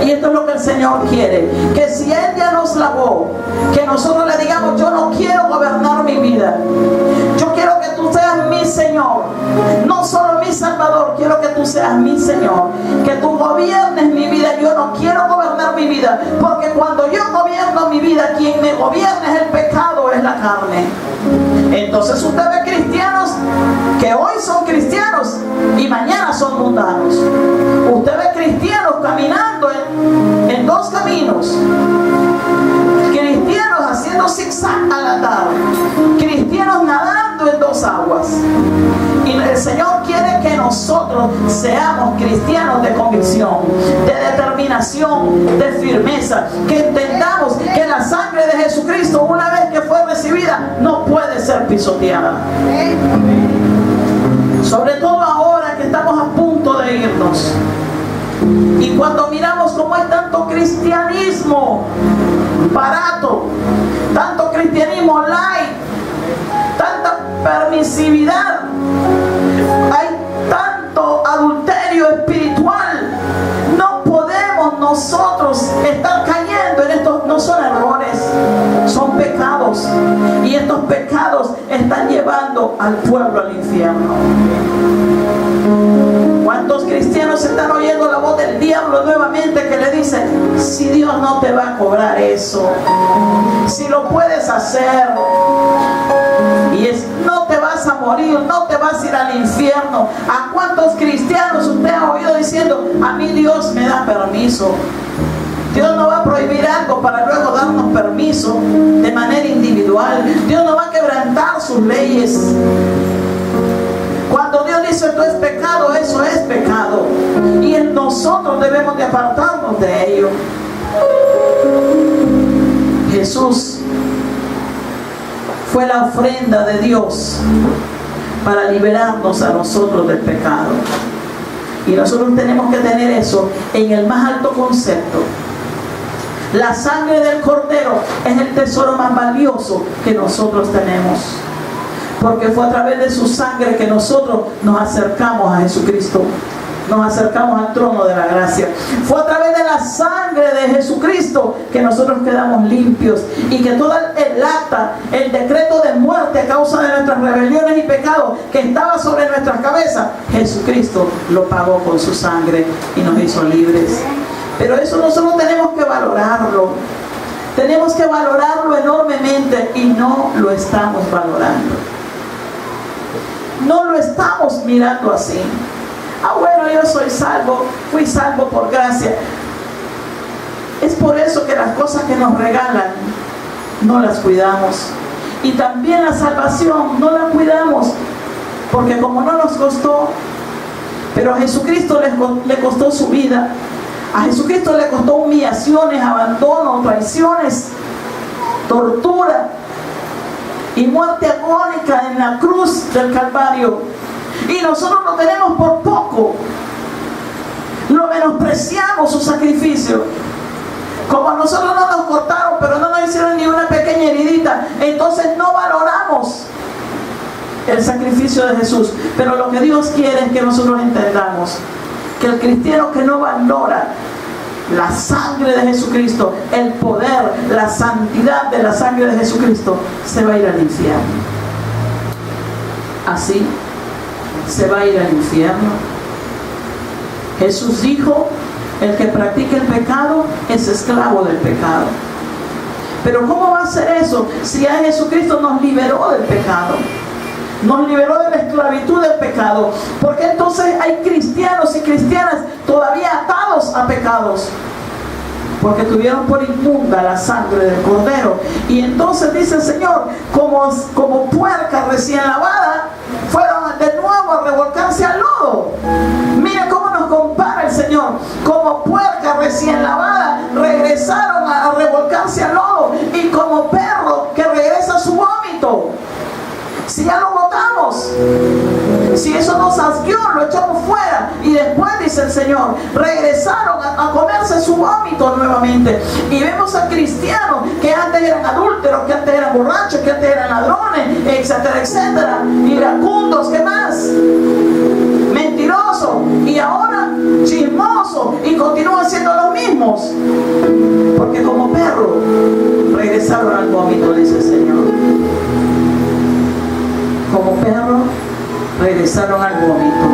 Y esto es lo que el Señor quiere, que si Él ya nos lavó, que nosotros le digamos: yo no quiero gobernar mi vida, yo quiero que tú seas mi Señor, no solo mi Salvador, quiero que tú seas mi Señor, que tú gobiernes mi vida. Yo no quiero gobernar mi vida, porque cuando yo gobierno mi vida, quien me gobierna es el pecado, es la carne. Entonces usted ve cristianos que hoy son cristianos y mañana son mundanos. Usted ve cristianos caminando en dos caminos, cristianos haciendo zigzag al andar, cristianos nadando en dos aguas. Y el Señor quiere que nosotros seamos cristianos de convicción, de determinación, de firmeza, que entendamos que la sangre de Jesucristo, una vez que fue recibida, no puede ser pisoteada. Sobre todo ahora que estamos a punto de irnos. Y cuando miramos cómo hay tanto cristianismo barato, tanto cristianismo light, tanta permisividad, hay tanto adulterio espiritual, no podemos nosotros estar cayendo en estos. No son errores, son pecados, y estos pecados están llevando al pueblo al infierno. ¿Cuántos cristianos están oyendo la voz del diablo nuevamente que le dice, si Dios no te va a cobrar eso, si lo puedes hacer, y es, no te vas a morir, no te vas a ir al infierno? ¿A cuántos cristianos usted ha oído diciendo, a mí Dios me da permiso? Dios no va a prohibir algo para luego darnos permiso de manera individual. Dios no va a quebrantar sus leyes. Cuando Dios dice esto es pecado, eso es pecado. Y nosotros debemos de apartarnos de ello. Jesús fue la ofrenda de Dios para liberarnos a nosotros del pecado. Y nosotros tenemos que tener eso en el más alto concepto. La sangre del Cordero es el tesoro más valioso que nosotros tenemos, porque fue a través de su sangre que nosotros nos acercamos a Jesucristo, nos acercamos al trono de la gracia. Fue a través de la sangre de Jesucristo que nosotros quedamos limpios, y que todo el acta, el decreto de muerte a causa de nuestras rebeliones y pecados que estaba sobre nuestras cabezas, Jesucristo lo pagó con su sangre y nos hizo libres. Pero eso nosotros tenemos que valorarlo. Tenemos que valorarlo enormemente, y no lo estamos valorando. No lo estamos mirando así. Ah, bueno, yo soy salvo, fui salvo por gracia. Es por eso que las cosas que nos regalan no las cuidamos. Y también la salvación no la cuidamos, porque como no nos costó, pero a Jesucristo le costó su vida. A Jesucristo le costó humillaciones, abandono, traiciones, tortura y muerte agónica en la cruz del Calvario. Y nosotros lo tenemos por poco. Lo menospreciamos su sacrificio. Como a nosotros no nos cortaron, pero no nos hicieron ni una pequeña heridita, entonces no valoramos el sacrificio de Jesús. Pero lo que Dios quiere es que nosotros entendamos que el cristiano que no valora la sangre de Jesucristo, el poder, la santidad de la sangre de Jesucristo, se va a ir al infierno. Así se va a ir al infierno. Jesús dijo, el que practica el pecado es esclavo del pecado. Pero ¿cómo va a ser eso si ya Jesucristo nos liberó del pecado? Nos liberó de la esclavitud del pecado. Porque entonces hay cristianos y cristianas todavía atados a pecados, porque tuvieron por inmunda la sangre del Cordero. Y entonces dice el Señor, como puerca recién lavada, fueron de nuevo a revolcarse al lodo. Mira cómo nos compara el Señor. Como puerca recién lavada, regresaron a revolcarse al lodo, y como perro que regresa a su vómito. Si ya lo botamos, si eso nos asqueó, lo echamos fuera, y después dice el Señor, regresaron a comerse su vómito nuevamente. Y vemos a cristianos que antes eran adúlteros, que antes eran borrachos, que antes eran ladrones, etcétera, etcétera, iracundos, ¿qué más? Mentirosos, y ahora chismosos, y continúan siendo los mismos, porque como perro regresaron al vómito, dice el Señor. Como perro regresaron al vómito.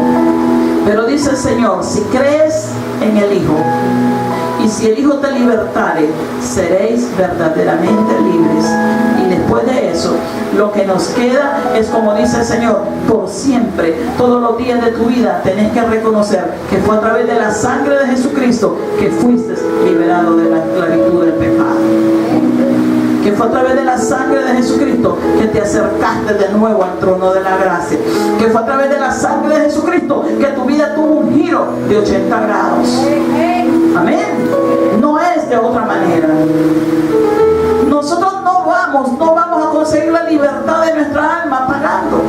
Pero dice el Señor, si crees en el Hijo, y si el Hijo te libertare, seréis verdaderamente libres. Y después de eso, lo que nos queda es, como dice el Señor, por siempre, todos los días de tu vida tenés que reconocer que fue a través de la sangre de Jesucristo que fuiste liberado de la esclavitud del pecado. Que fue a través de la sangre de Jesucristo que te acercaste de nuevo al trono de la gracia. Que fue a través de la sangre de Jesucristo que tu vida tuvo un giro de 80 grados. Amén. No es de otra manera. Nosotros no vamos a conseguir la libertad de nuestra alma pagando.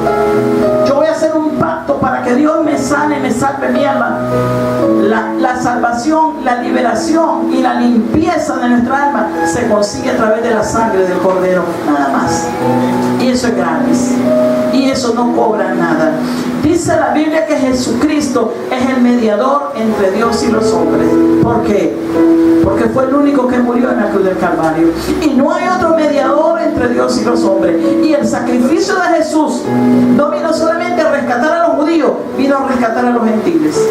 Yo voy a hacer un pacto para que Dios me sane, me salve mi alma. La salvación, la liberación y la limpieza de nuestra alma se consigue a través de la sangre del Cordero, nada más. Y eso es gratis, y eso no cobra nada. Dice la Biblia que Jesucristo es el mediador entre Dios y los hombres. ¿Por qué? Porque fue el único que murió en la cruz del Calvario, y no hay otro mediador entre Dios y los hombres. Y el sacrificio de Jesús no vino solamente a rescatar a los judíos, vino vino a rescatar a los gentiles,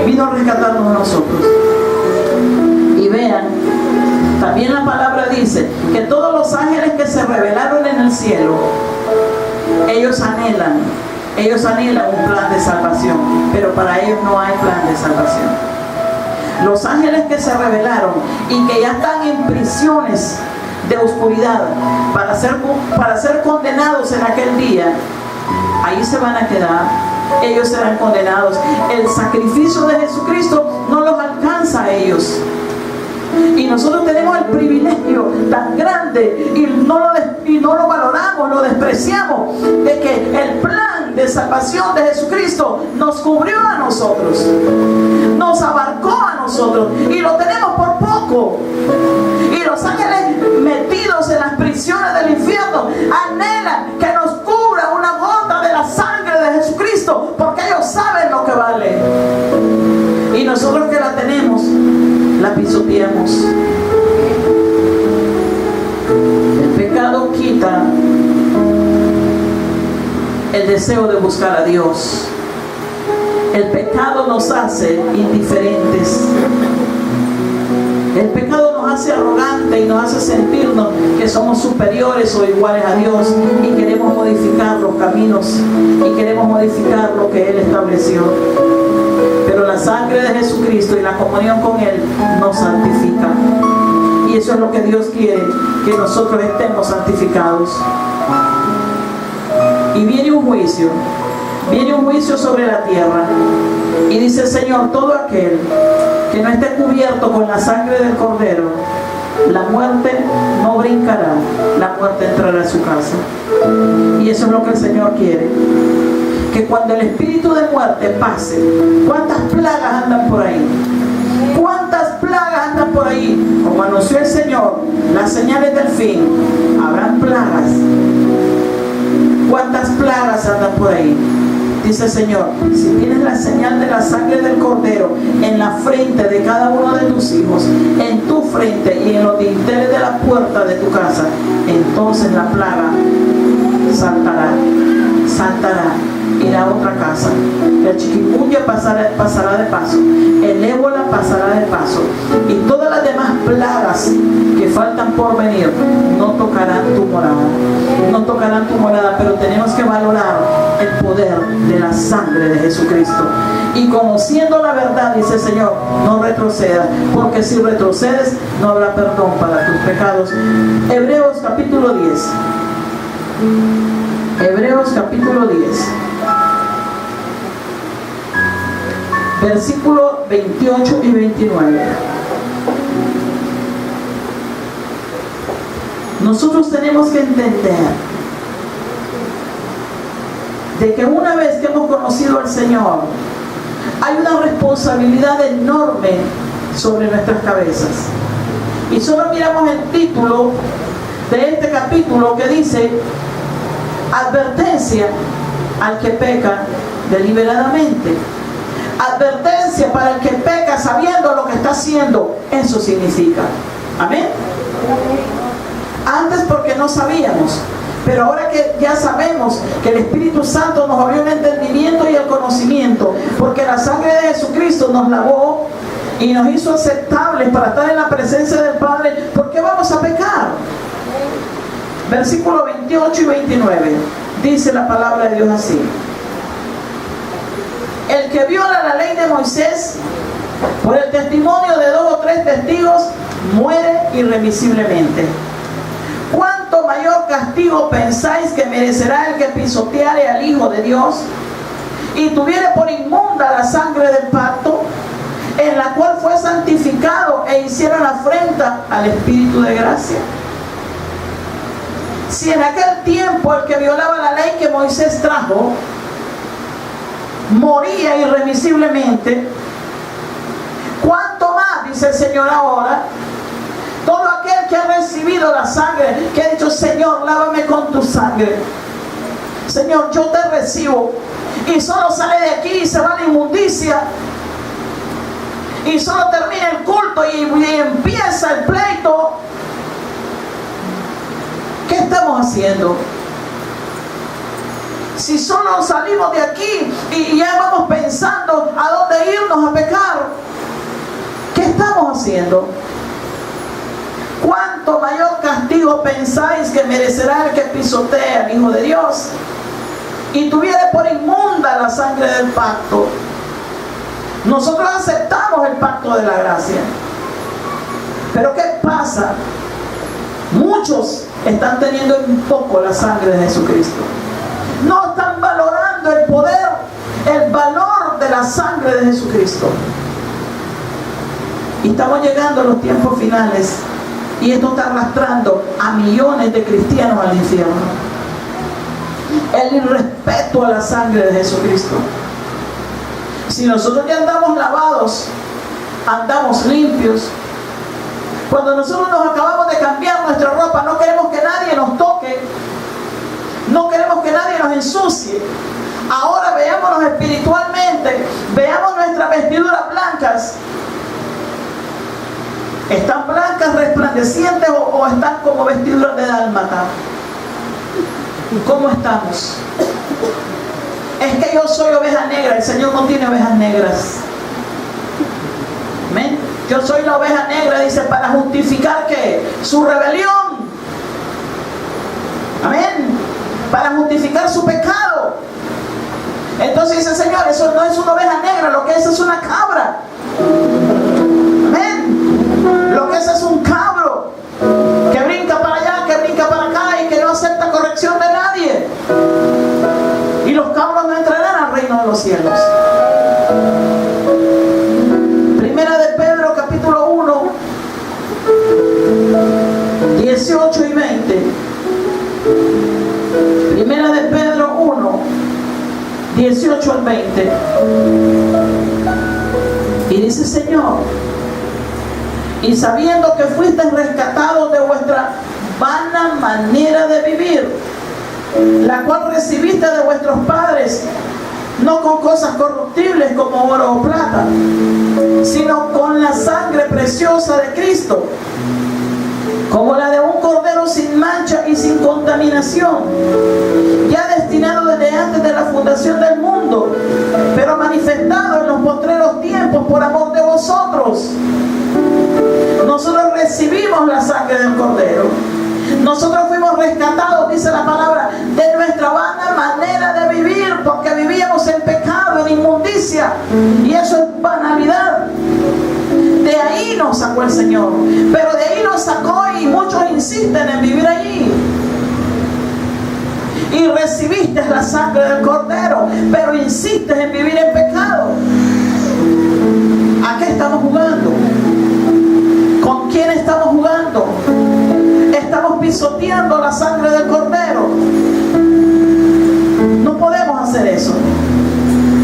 vino a rescatarnos a nosotros. Y vean, también la palabra dice que todos los ángeles que se revelaron en el cielo, ellos anhelan un plan de salvación, pero para ellos no hay plan de salvación. Los ángeles que se revelaron y que ya están en prisiones de oscuridad para ser condenados en aquel día, ahí se van a quedar. Ellos serán condenados. El sacrificio de Jesucristo no los alcanza a ellos. Y nosotros tenemos el privilegio tan grande y no lo valoramos, lo despreciamos, de que el plan de salvación de Jesucristo nos cubrió a nosotros, nos abarcó a nosotros, y lo tenemos por poco. Y los ángeles metidos en las prisiones del infierno anhelan que nos cubra una gota de la sangre de Jesucristo, porque ellos saben lo que vale. Y nosotros que la tenemos, la pisoteamos. El pecado quita el deseo de buscar a Dios. El pecado nos hace indiferentes. El pecado nos hace arrogantes y nos hace sentirnos que somos superiores o iguales a Dios, y queremos modificar los caminos y queremos modificar lo que Él estableció. Pero la sangre de Jesucristo y la comunión con Él nos santifica. Y eso es lo que Dios quiere, que nosotros estemos santificados. Y viene un juicio sobre la tierra. Y dice el Señor: todo aquel que no esté cubierto con la sangre del Cordero, la muerte no brincará, la muerte entrará a su casa. Y eso es lo que el Señor quiere. Que cuando el espíritu de muerte pase, ¿cuántas plagas andan por ahí? ¿Cuántas plagas andan por ahí? Como anunció el Señor, las señales del fin, habrán plagas. ¿Cuántas plagas andan por ahí? Dice el Señor: si tienes la señal de la sangre del Cordero en la frente de cada uno de tus hijos, en tu frente y en los dinteles de la puerta de tu casa, entonces la plaga saltará, irá a otra casa. El chikungunya pasará de paso, el ébola pasará de paso, y todas las demás plagas que faltan por venir no tocarán tu morada, pero tenemos que valorar el poder de la sangre de Jesucristo. Y conociendo la verdad, dice el Señor, no retrocedas, porque si retrocedes no habrá perdón para tus pecados. Hebreos capítulo 10. Hebreos capítulo 10, versículo 28 y 29. Nosotros tenemos que entender de que una vez que hemos conocido al Señor, hay una responsabilidad enorme sobre nuestras cabezas. Y solo miramos el título de este capítulo, que dice: advertencia al que peca deliberadamente. Advertencia para el que peca sabiendo lo que está haciendo. Eso significa. Amén. Antes porque no sabíamos, pero ahora que ya sabemos, que el Espíritu Santo nos abrió el entendimiento y el conocimiento, porque la sangre de Jesucristo nos lavó y nos hizo aceptables para estar en la presencia del Padre. ¿Por qué vamos a pecar? Versículo 28 y 29, dice la palabra de Dios así: el que viola la ley de Moisés por el testimonio de 2 o 3 testigos muere irremisiblemente. ¿Cuánto mayor castigo pensáis que merecerá el que pisoteare al Hijo de Dios y tuviere por inmunda la sangre del pacto, en la cual fue santificado e hicieron afrenta al Espíritu de gracia? Si en aquel tiempo el que violaba la ley que Moisés trajo moría irremisiblemente, ¿cuánto más, dice el Señor ahora, todo aquel que ha recibido la sangre, que ha dicho: Señor, lávame con tu sangre, Señor, yo te recibo, y solo sale de aquí y se va a la inmundicia, y solo termina el culto y empieza el pleito? ¿Qué estamos haciendo? Si solo salimos de aquí y ya vamos pensando a dónde irnos a pecar. ¿Qué estamos haciendo? ¿Cuánto mayor castigo pensáis que merecerá el que pisotea al Hijo de Dios y tuviere por inmunda la sangre del pacto? Nosotros aceptamos el pacto de la gracia. Pero ¿qué pasa? Muchos están teniendo en poco la sangre de Jesucristo. No están valorando el poder, el valor de la sangre de Jesucristo. Y estamos llegando a los tiempos finales. Y esto está arrastrando a millones de cristianos al infierno. El irrespeto a la sangre de Jesucristo. Si nosotros ya andamos lavados, andamos limpios. Cuando nosotros nos acabamos de cambiar nuestra ropa, no queremos que nadie nos toque. No queremos que nadie nos ensucie. Ahora veámonos espiritualmente. Veamos nuestras vestiduras blancas. ¿Están blancas, resplandecientes o están como vestiduras de dálmata? ¿Cómo estamos? Es que yo soy oveja negra. El Señor no tiene ovejas negras. ¿Amén? Yo soy la oveja negra, dice, para justificar ¿qué? Su rebelión. Amén. Para justificar su pecado. Entonces dice el Señor, eso no es una oveja negra, lo que es una cabra. Amén. Lo que es un cabro que brinca para allá, que brinca para acá y que no acepta corrección de nadie. Y los cabros no entrarán al reino de los cielos. Primera de Pedro, capítulo 1, 18 y 20. Primera de Pedro 1, 18 al 20. Y dice el Señor: y sabiendo que fuisteis rescatados de vuestra vana manera de vivir, la cual recibiste de vuestros padres, no con cosas corruptibles como oro o plata, sino con la sangre preciosa de Cristo, como la de un cordero sin mancha y sin contaminación, ya destinado desde antes de la fundación del mundo, pero manifestado en los postreros tiempos por amor de vosotros. Nosotros recibimos la sangre del cordero. Nosotros fuimos rescatados, dice la palabra, de nuestra vana manera de vivir, porque vivíamos en pecado, en inmundicia, y eso es banalidad. De ahí nos sacó el Señor, pero de ahí nos sacó y muchos insisten en vivir allí. Y recibiste la sangre del cordero, pero insistes en vivir en pecado. ¿A qué estamos jugando? ¿Con quién estamos jugando? Estamos pisoteando la sangre del cordero. No podemos hacer eso.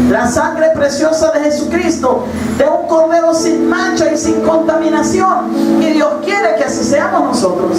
La sangre preciosa de Jesucristo, de un cordero sin mancha y sin contaminación. Y Dios quiere que así seamos nosotros.